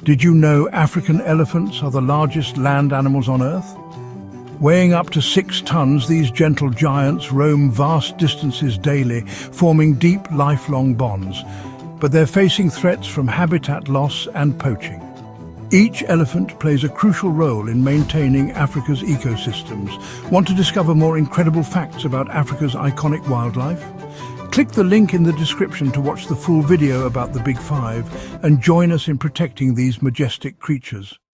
Did you know African elephants are the largest land animals on Earth? Weighing up to 6 tons, these gentle giants roam vast distances daily, forming deep, lifelong bonds. But they're facing threats from habitat loss and poaching. Each elephant plays a crucial role in maintaining Africa's ecosystems. Want to discover more incredible facts about Africa's iconic wildlife? Click the link in the description to watch the full video about the Big Five and join us in protecting these majestic creatures.